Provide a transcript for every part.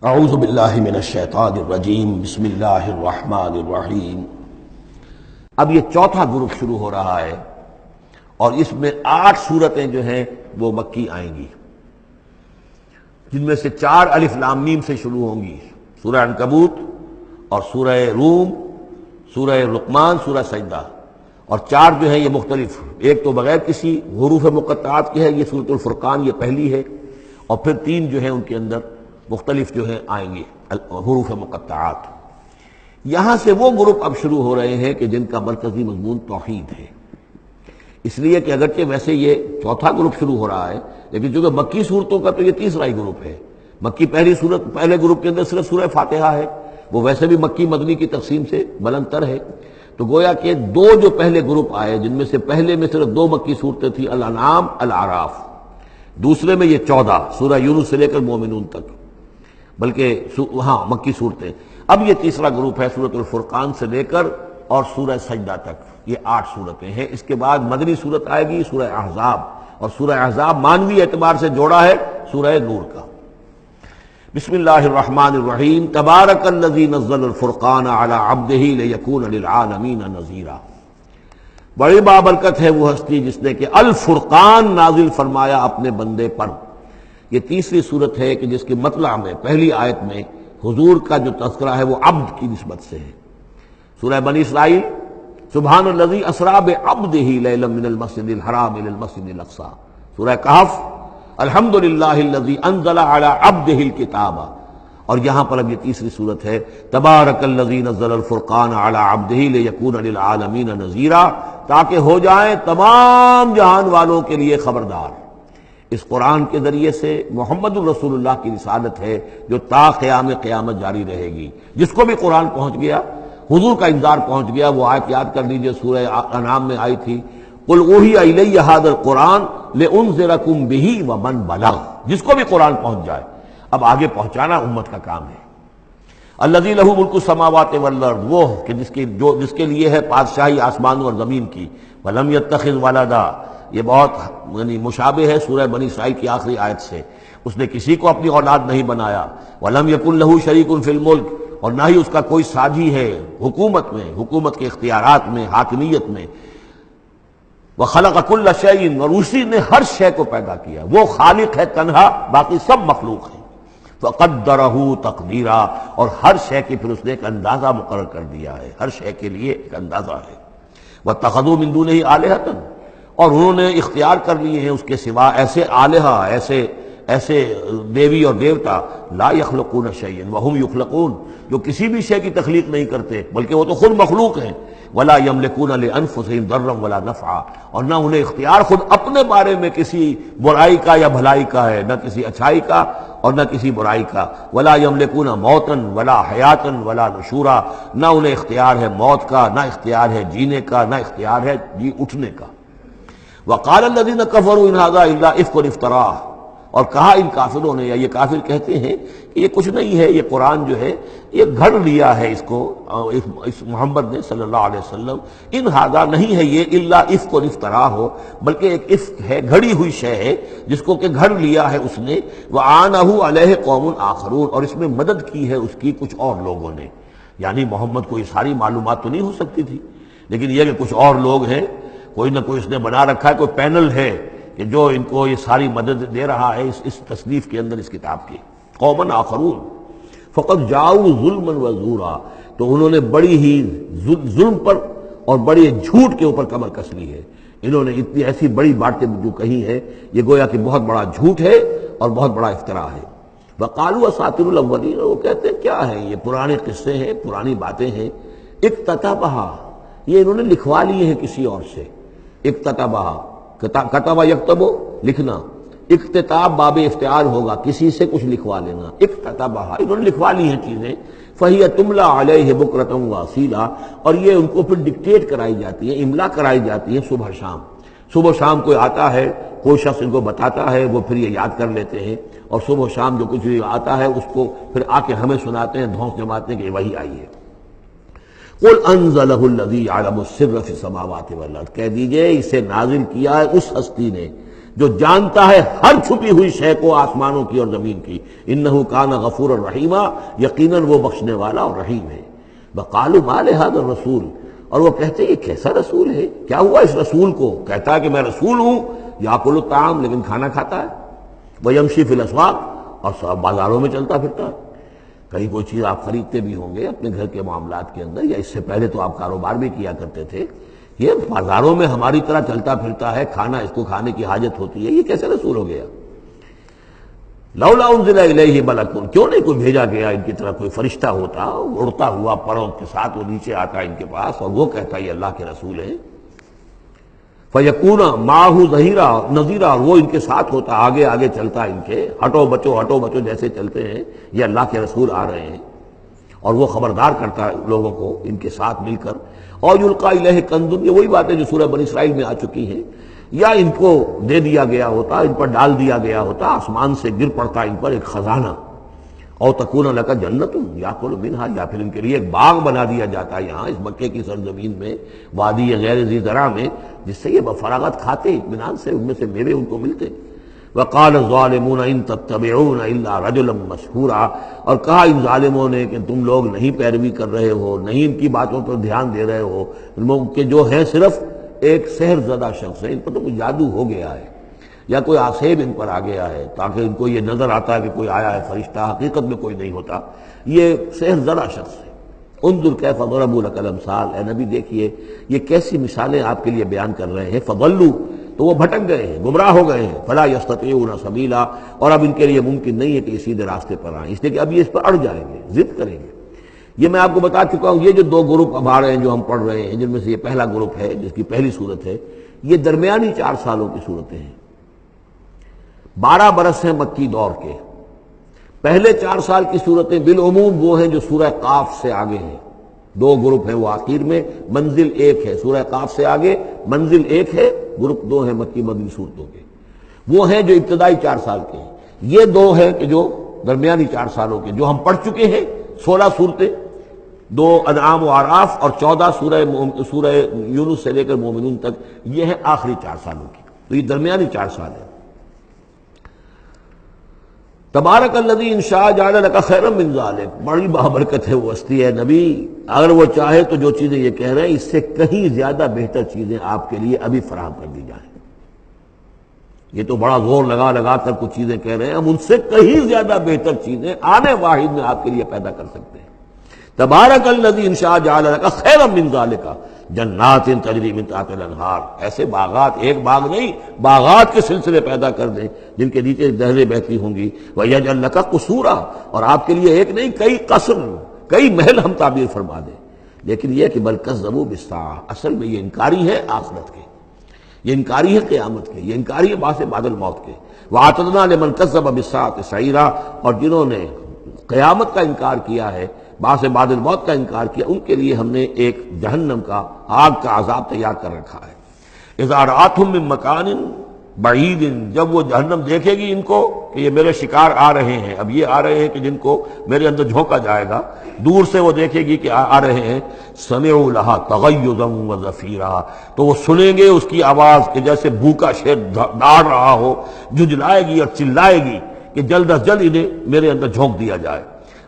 اعوذ باللہ من الشیطان الرجیم بسم اللہ الرحمن الرحیم۔ اب یہ چوتھا گروپ شروع ہو رہا ہے اور اس میں 8 سورتیں جو ہیں وہ مکی آئیں گی، جن میں سے 4 الف لام میم سے شروع ہوں گی، سورہ عنکبوت اور سورہ روم، سورہ لقمان، سورہ سجدہ، اور 4 جو ہیں یہ مختلف، ایک تو بغیر کسی حروف مقطعات کی ہے، یہ سورۃ الفرقان، یہ پہلی ہے، اور پھر 3 جو ہیں ان کے اندر مختلف جو ہیں آئیں گے حروف مقطعات۔ یہاں سے وہ گروپ اب شروع ہو رہے ہیں کہ جن کا مرکزی مضمون توحید ہے، اس لیے کہ اگرچہ ویسے یہ چوتھا گروپ شروع ہو رہا ہے، لیکن چونکہ مکی صورتوں کا تو یہ تیسرا ہی گروپ ہے۔ مکی پہلے گروپ کے اندر صرف سورہ فاتحہ ہے، وہ ویسے بھی مکی مدنی کی تقسیم سے بلند تر ہے، تو گویا کہ 2 جو پہلے گروپ آئے، جن میں سے پہلے میں صرف 2 مکی صورتیں تھیں، الانعام، الاعراف، دوسرے میں یہ 14 سورہ یونس سے لے کر مومنون تک، بلکہ ہاں مکی صورتیں۔ اب یہ تیسرا گروپ ہے سورۃ الفرقان سے لے کر اور سورہ سجدہ تک، یہ 8 صورتیں ہیں۔ اس کے بعد مدنی صورت آئے گی سورہ احزاب، اور سورہ احزاب مانوی اعتبار سے جوڑا ہے سورہ نور کا۔ بسم اللہ الرحمن الرحیم، تبارک الذی نزل الفرقان علی عبدہ لیکون للعالمین نذیرا۔ بڑی بابرکت ہے وہ ہستی جس نے کہ الفرقان نازل فرمایا اپنے بندے پر۔ یہ تیسری صورت ہے کہ جس کی مطلع میں پہلی آیت میں حضور کا جو تذکرہ ہے وہ عبد کی نسبت سے ہے۔ سورہ بنی اسرائیل، سبحان الذی اسریٰ بعبدہ لیلا من المسجد الحرام الی المسجد الاقصی۔ سورہ کہف، الحمد للہ الذی انزل علی عبدہ الکتاب، اور یہاں پر اب یہ تیسری صورت ہے تبارک الذی نزل الفرقان علی عبدہ لیکون للعالمین نذیرا، تاکہ ہو جائیں تمام جہان والوں کے لیے خبردار۔ اس قرآن کے ذریعے سے محمد الرسول اللہ کی رسالت ہے جو تا قیام قیامت جاری رہے گی۔ جس کو بھی قرآن پہنچ گیا، حضور کا انذار پہنچ گیا، وہ آیت یاد کر لیجئے سورہ انعام میں آئی تھی، قل اوحی الی ھذا القرآن لانذرکم بہ ومن بلغ۔ جس کو بھی قرآن پہنچ جائے، اب آگے پہنچانا امت کا کام ہے۔ الذی لہ ملک السماوات والارض، وہ کہ جس کے لیے ہے بادشاہی آسمانوں اور زمین کی، ولم یتخذ ولدا، یہ بہت مشابہ ہے سورہ بنی اسرائیل کی آخری آیت سے، اس نے کسی کو اپنی اولاد نہیں بنایا، وَلَمْ يَكُنْ لَهُ شَرِيكٌ فِي الْمُلْكِ، اور نہ ہی اس کا کوئی ساجی ہے حکومت میں، حکومت کے اختیارات میں، حاکمیت میں، وَخَلَقَ كُلَّ شَيْءٍ، اور اسی نے ہر شے کو پیدا کیا، وہ خالق ہے تنہا، باقی سب مخلوق ہیں، فَقَدَّرَهُ تَقْدِيرًا، اور ہر شے کی پھر اس نے ایک اندازہ مقرر کر دیا ہے، ہر شے کے لیے ایک اندازہ ہے۔ وَاتَّخَذُوا مِن دُونِهِ آلِهَةً، اور انہوں نے اختیار کر لیے ہیں اس کے سوا ایسے آلہہ، ایسے دیوی اور دیوتا، لا یخلقون شیئا وہم یخلقون، جو کسی بھی شے کی تخلیق نہیں کرتے بلکہ وہ تو خود مخلوق ہیں، ولا یملکون لانفسہم ضرا ولا نفعا، اور نہ انہیں اختیار خود اپنے بارے میں کسی برائی کا یا بھلائی کا ہے، نہ کسی اچھائی کا اور نہ کسی برائی کا، ولا یملکون موتا ولا حیاتا ولا نشورا، نہ انہیں اختیار ہے موت کا، نہ اختیار ہے جینے کا، نہ اختیار ہے جی اٹھنے کا۔ وقال الذين كفروا ان هذا الا افك افتراه، اور کہا ان کافروں نے، یا یہ کافر کہتے ہیں کہ یہ کچھ نہیں ہے، یہ قرآن جو ہے یہ گھڑ لیا ہے اس کو اس محمد نے صلی اللہ علیہ وسلم، ان هذا نہیں ہے یہ الا افك افتراه، بلکہ ایک افک ہے، گھڑی ہوئی شے ہے جس کو کہ گھڑ لیا ہے اس نے، وعانه علیہ قوم آخرون، اور اس میں مدد کی ہے اس کی کچھ اور لوگوں نے۔ یعنی محمد کو یہ ساری معلومات تو نہیں ہو سکتی تھی، لیکن یہ کہ کچھ اور لوگ ہیں، کوئی نہ کوئی اس نے بنا رکھا ہے، کوئی پینل ہے کہ جو ان کو یہ ساری مدد دے رہا ہے اس تصنیف کے اندر، اس کتاب کی۔ قومن آخرون فقط جاؤ ظلما و زورا، تو انہوں نے بڑی ہی ظلم پر اور بڑے جھوٹ کے اوپر کمر کس لی ہے، انہوں نے اتنی ایسی بڑی باتیں جو کہی ہیں، یہ گویا کہ بہت بڑا جھوٹ ہے اور بہت بڑا افتراء ہے۔ وقالوا اساطیر الاولین، وہ کہتے ہیں کیا ہے یہ پرانے قصے ہیں، پرانی باتیں ہیں، اکتتبھا، یہ انہوں نے لکھوا لیے ہیں کسی اور سے۔ اکتتبہ، کتبہ یکتبو، لکھنا، اکتتاب باب افتعال ہوگا، کسی سے کچھ لکھوا لینا، اکتتبہ، انہوں نے لکھوا لی ہیں چیزیں، فہی تملا علیہ بکرۃ واصیلا، اور یہ ان کو پھر ڈکٹیٹ کرائی جاتی ہے، املا کرائی جاتی ہے صبح شام۔ صبح شام کوئی آتا ہے، کوئی شخص ان کو بتاتا ہے، وہ پھر یہ یاد کر لیتے ہیں، اور صبح شام جو کچھ بھی آتا ہے اس کو پھر آ کے ہمیں سناتے ہیں، دھونس جماتے ہیں کہ وہی آئی ہے۔ قل انزلہ الذی یعلم السر فی السماوات والارض، کہہ دیجئے اسے نازل کیا ہے اس ہستی نے جو جانتا ہے ہر چھپی ہوئی شے کو آسمانوں کی اور زمین کی. انہ کان غفورا رحیما، یقیناً وہ بخشنے والا اور رحیم ہے. وقالوا ما لهذا الرسول، اور وہ کہتے ہیں یہ کیسا رسول ہے، کیا ہوا اس رسول کو، کہتا ہے کہ میں رسول ہوں، یاکل الطعام لیکن کھانا کھاتا ہے، ویمشی فی الاسواق اور سب بازاروں میں چلتا پھرتا ہے. کہیں کوئی چیز آپ خریدتے بھی ہوں گے اپنے گھر کے معاملات کے اندر، یا اس سے پہلے تو آپ کاروبار بھی کیا کرتے تھے، یہ بازاروں میں ہماری طرح چلتا پھرتا ہے، کھانا اس کو کھانے کی حاجت ہوتی ہے، یہ کیسے رسول ہو گیا؟ لولا انزل الیہ ملک، کیوں نہیں کوئی بھیجا گیا ان کی طرح کوئی فرشتہ ہوتا، اڑتا ہوا پروں کے ساتھ وہ نیچے آتا ان کے پاس اور وہ کہتا یہ اللہ کے رسول ہیں. فیکون معہ ظہیرا نذیرا، وہ ان کے ساتھ ہوتا، آگے آگے چلتا ان کے، ہٹو بچو جیسے چلتے ہیں یہ اللہ کے رسول آ رہے ہیں، اور وہ خبردار کرتا ہے لوگوں کو ان کے ساتھ مل کر. اور یلقا الیہ کنز، یہ وہی باتیں جو سورہ بنی اسرائیل میں آ چکی ہیں، یا ان کو دے دیا گیا ہوتا، ان پر ڈال دیا گیا ہوتا، آسمان سے گر پڑتا ان پر ایک خزانہ. او تکون لک جنت یاکل منہا، یا پھر ان کے لیے ایک باغ بنا دیا جاتا ہے یہاں اس مکے کی سرزمین میں، وادی غیر ذی زرع میں، جس سے یہ بفراغت کھاتے اطمینان سے، ان میں سے میوے ان کو ملتے. وقال الظالمون ان تتبعون الا رجلا مسحورا، اور کہا ان ظالموں نے کہ تم لوگ نہیں پیروی کر رہے ہو، نہیں ان کی باتوں پر دھیان دے رہے ہو، کہ جو ہیں صرف ایک سحر زدہ شخص ہے، ان پر تو کچھ جادو ہو گیا ہے، یا کوئی آسیب ان پر آ گیا ہے، تاکہ ان کو یہ نظر آتا ہے کہ کوئی آیا ہے فرشتہ، حقیقت میں کوئی نہیں ہوتا، یہ سحر زدہ شخص ہے. انظر کیف ضربوا لک الامثال، اے نبی دیکھیے یہ کیسی مثالیں آپ کے لیے بیان کر رہے ہیں. فضلوا، تو وہ بھٹک گئے ہیں، گمراہ ہو گئے ہیں. فلا یستطیعون سبیلا، اور اب ان کے لیے ممکن نہیں ہے کہ سیدھے راستے پر آئیں، اس لیے کہ اب یہ اس پر اڑ جائیں گے، ضد کریں گے. یہ میں آپ کو بتا چکا ہوں، یہ جو دو گروپ اب آ رہے ہیں جو ہم پڑھ رہے ہیں، جن میں سے یہ پہلا گروپ ہے جس کی پہلی صورت ہے، یہ درمیانی 4 سالوں کی صورتیں ہیں. 12 برس ہیں مکی دور کے. پہلے 4 سال کی صورتیں بالعموم وہ ہیں جو سورہ قاف سے آگے ہیں. 2 گروپ ہیں وہ آخر میں، منزل 1 ہے سورہ قاف سے آگے، منزل 1 ہے، گروپ 2 ہیں مکی مدنی صورتوں کے، وہ ہیں جو ابتدائی 4 سال کے ہیں. یہ 2 ہیں کہ جو درمیانی 4 سالوں کے، جو ہم پڑھ چکے ہیں 16 صورتیں، 2 انعام و اعراف اور 14 سورہ یونس سے لے کر مومنون تک، یہ ہیں آخری 4 سالوں کی. تو یہ درمیانی 4 سال ہیں. تبارک الذی ان شاء جعل لک خیرا من ذلک، بڑی بابرکت ہے وہ ہستی ہے نبی، اگر وہ چاہے تو جو چیزیں یہ کہہ رہے ہیں اس سے کہیں زیادہ بہتر چیزیں آپ کے لیے ابھی فراہم کر دی جائیں. یہ تو بڑا زور لگا لگا کر کچھ چیزیں کہہ رہے ہیں، ہم ان سے کہیں زیادہ بہتر چیزیں آنے واحد میں آپ کے لیے پیدا کر سکتے ہیں. تبارک الذی ان شاء جعل لک خیرا من ذلک جنات تجری من تحتها الانہار، ایسے باغات، ایک باغ نہیں، باغات کے سلسلے پیدا کر دیں جن کے نیچے نہریں بہتی ہوں گی. ویجعل لک قصورا، اور آپ کے لیے ایک نہیں کئی قصر، کئی محل ہم تعبیر فرما دیں. لیکن یہ کہ بل کذبوا بالساعہ، اصل میں یہ انکاری ہے آخرت کے، یہ انکاری ہے قیامت کے، یہ انکاری ہے بعث بعد الموت کے. واعتدنا لمن کذب بالساعۃ سعیرا، اور جنہوں نے قیامت کا انکار کیا ہے، بعث بعد الموت کا انکار کیا، ان کے لیے ہم نے ایک جہنم کا، آگ کا عذاب تیار کر رکھا ہے. اذا رأتهم من مکان بعید، جب وہ جہنم دیکھے گی ان کو کہ یہ میرے شکار آ رہے ہیں، اب یہ آ رہے ہیں کہ جن کو میرے اندر جھونکا جائے گا، دور سے وہ دیکھے گی کہ آ رہے ہیں. سمعوا لها تغیظا وزفیرا، تو وہ سنیں گے اس کی آواز کہ جیسے بھوکا شیر ڈاڑ رہا ہو، جھجلائے گی اور چلائے گی کہ جلد از جلد انہیں میرے اندر جھونک دیا جائے.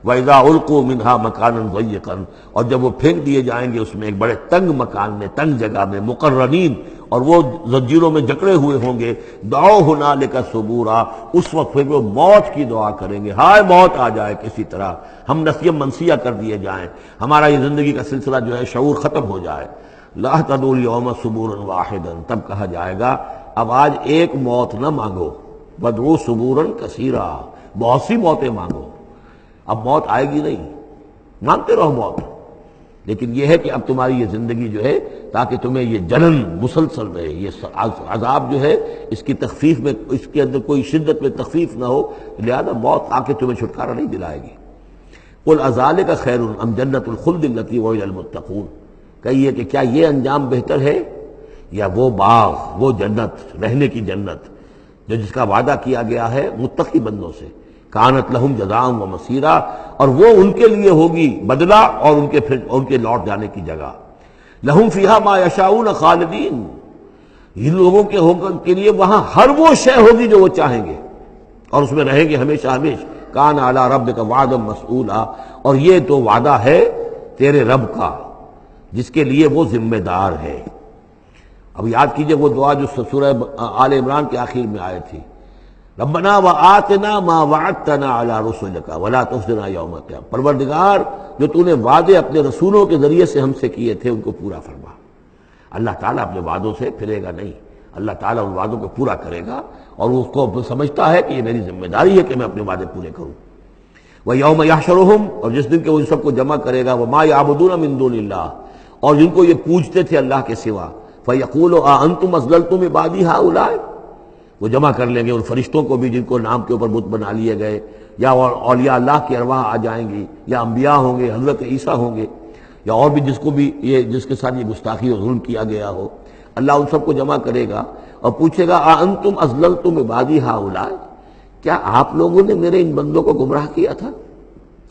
وَإِذَا أُلْقُوا مِنْهَا مَكَانًا ضَيِّقًا، اور جب وہ پھینک دیے جائیں گے اس میں ایک بڑے تنگ مکان میں، تنگ جگہ میں، مقرنین، اور وہ زنجیروں میں جکڑے ہوئے ہوں گے. دعوا هُنَالِكَ ثُبُورًا، اس وقت پھر وہ موت کی دعا کریں گے، ہائے موت آ جائے کسی طرح، ہم نسیہ منسیہ کر دیے جائیں، ہمارا یہ زندگی کا سلسلہ جو ہے شعور ختم ہو جائے. لَا تَدْعُوا الْيَوْمَ ثُبُورًا وَاحِدًا، تب کہا جائے گا اب آج ایک موت نہ مانگو، وَادْعُوا ثُبُورًا كَثِيرًا، بہت سی موتیں مانگو. اب موت آئے گی نہیں، مانگتے رہو موت، لیکن یہ ہے کہ اب تمہاری یہ زندگی جو ہے تاکہ تمہیں یہ جلن مسلسل رہے، یہ عذاب جو ہے اس کی تخفیف میں، اس کے اندر کوئی شدت میں تخفیف نہ ہو، لہذا موت آ کے تمہیں چھٹکارا نہیں دلائے گی. قل اذالک خیر ام جنت الخلد التی وعد المتقون، کہیے کہ کیا یہ انجام بہتر ہے یا وہ باغ، وہ جنت، رہنے کی جنت جو جس کا وعدہ کیا گیا ہے متقی بندوں سے. کانت لہم جزاء و مصیرا، اور وہ ان کے لیے ہوگی بدلہ اور ان کے لوٹ جانے کی جگہ. لہم فیہا ما یشاؤون خالدین، ان لوگوں کے لیے وہاں ہر وہ شے ہوگی جو وہ چاہیں گے، اور اس میں رہیں گے ہمیشہ ہمیشہ۔ کان علی ربک وعدا مسئولا، اور یہ تو وعدہ ہے تیرے رب کا جس کے لیے وہ ذمہ دار ہے۔ اب یاد کیجئے وہ دعا جو سورہ آل عمران کے آخر میں آئی تھی، ربنا وآتنا ما وعدتنا علی رسلک ولا تخزنا یوم القیامہ، پروردگار جو تو نے وعدے اپنے رسولوں کے ذریعے سے ہم سے کیے تھے ان کو پورا فرما۔ اللہ تعالیٰ اپنے وعدوں سے پھرے گا نہیں، اللہ تعالیٰ ان وعدوں کو پورا کرے گا، اور اس کو سمجھتا ہے کہ یہ میری ذمہ داری ہے کہ میں اپنے وعدے پورے کروں۔ وَيَوْمَ يَحْشُرُهُمْ، اور جس دن کہ وہ ان سب کو جمع کرے گا، وَمَا يَعْبُدُونَ مِن دُونِ اللَّهِ، اور جن کو یہ پوجتے تھے اللہ کے سوا، فَيَقُولُ أَأَنْتُمْ أَضْلَلْتُمْ عِبَادِي هَؤُلَاءِ، وہ جمع کر لیں گے ان فرشتوں کو بھی جن کو نام کے اوپر بت بنا لیے گئے، یا اولیاء اللہ کی ارواح آ جائیں گی، یا انبیاء ہوں گے، حضرت عیسیٰ ہوں گے، یا اور بھی جس کو بھی یہ جس کے ساتھ یہ گستاخی اور ظلم کیا گیا ہو، اللہ ان سب کو جمع کرے گا اور پوچھے گا أَأَنْتُمْ أَضْلَلْتُمْ عِبَادِي هَؤُلَاءِ، کیا آپ لوگوں نے میرے ان بندوں کو گمراہ کیا تھا؟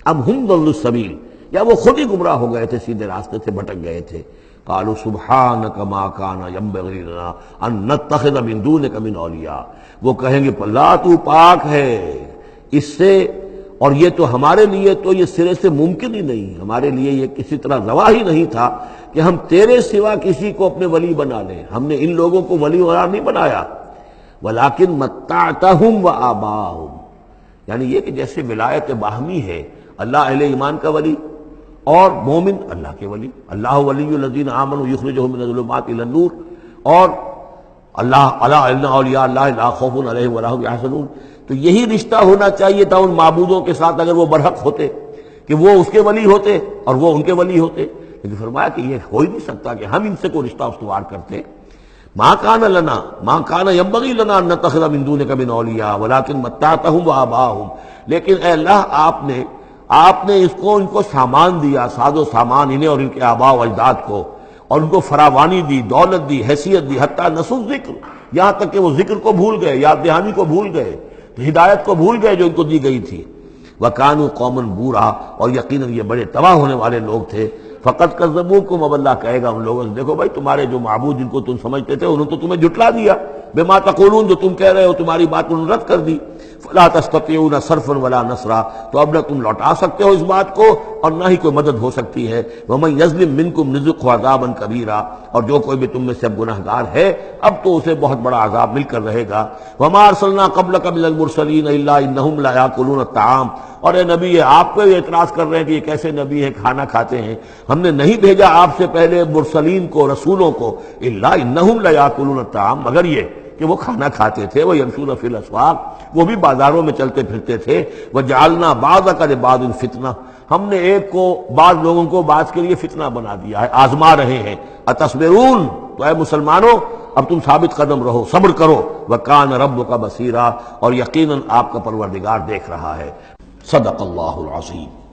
اب ہم ضلوا السبیل، یا وہ خود ہی گمراہ ہو گئے تھے، سیدھے راستے سے بھٹک گئے تھے۔ قالوا سبحانک ما کان ینبغی لنا ان نتخذ من دونک من اولیاء، وہ کہیں گے اللہ تو پاک ہے اس سے، اور یہ تو ہمارے لیے تو یہ سرے سے ممکن ہی نہیں، ہمارے لیے یہ کسی طرح روا ہی نہیں تھا کہ ہم تیرے سوا کسی کو اپنے ولی بنا لیں، ہم نے ان لوگوں کو ولی قرار نہیں بنایا۔ ولیکن متعتہم وآباءہم، یعنی یہ کہ جیسے ولایت باہمی ہے، اللہ اہل ایمان کا ولی اور مومن اللہ کے ولی، اللہ ولی الذین آمنوا یخرجہم من الظلمات الی النور، اور اللہ الا ان اولیاء اللہ لا خوف علیہم ولا ھم یحزنون، تو یہی رشتہ ہونا چاہیے تھا ان معبودوں کے ساتھ اگر وہ برحق ہوتے، کہ وہ اس کے ولی ہوتے اور وہ ان کے ولی ہوتے، لیکن فرمایا کہ یہ ہو ہی نہیں سکتا کہ ہم ان سے کوئی رشتہ استوار کرتے۔ ما کان لنا ما کان ینبغی لنا ان نتخذ من دونک من اولیاء ولکن متعتہم وآباءہم، لیکن اے اللہ آپ نے اس کو ان کو سامان دیا، ساز و سامان انہیں اور ان کے آباء و اجداد کو، اور ان کو فراوانی دی، دولت دی، حیثیت دی، حتیٰ نسوا الذکر، یہاں تک کہ وہ ذکر کو بھول گئے، یاد دہانی کو بھول گئے، ہدایت کو بھول گئے جو ان کو دی گئی تھی۔ وَكَانُوا قَوْمًا بُورًا، اور یقیناً یہ بڑے تباہ ہونے والے لوگ تھے۔ فقط کذبوکم، اب اللہ کہے گا ان لوگوں سے دیکھو بھائی تمہارے جو معبود جن کو تم سمجھتے تھے انہوں نے تو تمہیں جھٹلا دیا، بما تقولون، جو تم کہہ رہے ہو تمہاری بات انہوں نے رد کر دی۔ فلا تستطيعون صرفا ولا نصرا، تو اب نہ تم لوٹا سکتے ہو اس بات کو اور نہ ہی کوئی مدد ہو سکتی ہے۔ ومن یظلم منکم نذقه عذابا کبیرا، اور جو کوئی بھی تم میں سے اب گناہگار ہے اب تو اسے بہت بڑا عذاب مل کر رہے گا۔ وما ارسلنا قبلک من المرسلین الا انہم لا یاکلون الطعام، اور اے نبی یہ آپ کو اعتراض کر رہے ہیں کہ یہ کیسے نبی ہے کھانا کھاتے ہیں، ہم نے نہیں بھیجا آپ سے پہلے مرسلین کو، رسولوں کو، الا انہم لا یاکلون الطعام، مگر یہ کہ وہ کھانا کھاتے تھے، وہ یمشون فی الاسواق، وہ بھی بازاروں میں چلتے پھرتے تھے۔ وجعلنا بعضک لبعض فتنہ، ہم نے ایک کو بعض لوگوں کو بعض کے لیے فتنہ بنا دیا ہے، آزما رہے ہیں۔ اتصبرون، تو اے مسلمانوں اب تم ثابت قدم رہو، صبر کرو۔ وکان ربک بصیرا، اور یقیناً آپ کا پروردگار دیکھ رہا ہے۔ صدق اللہ العظیم۔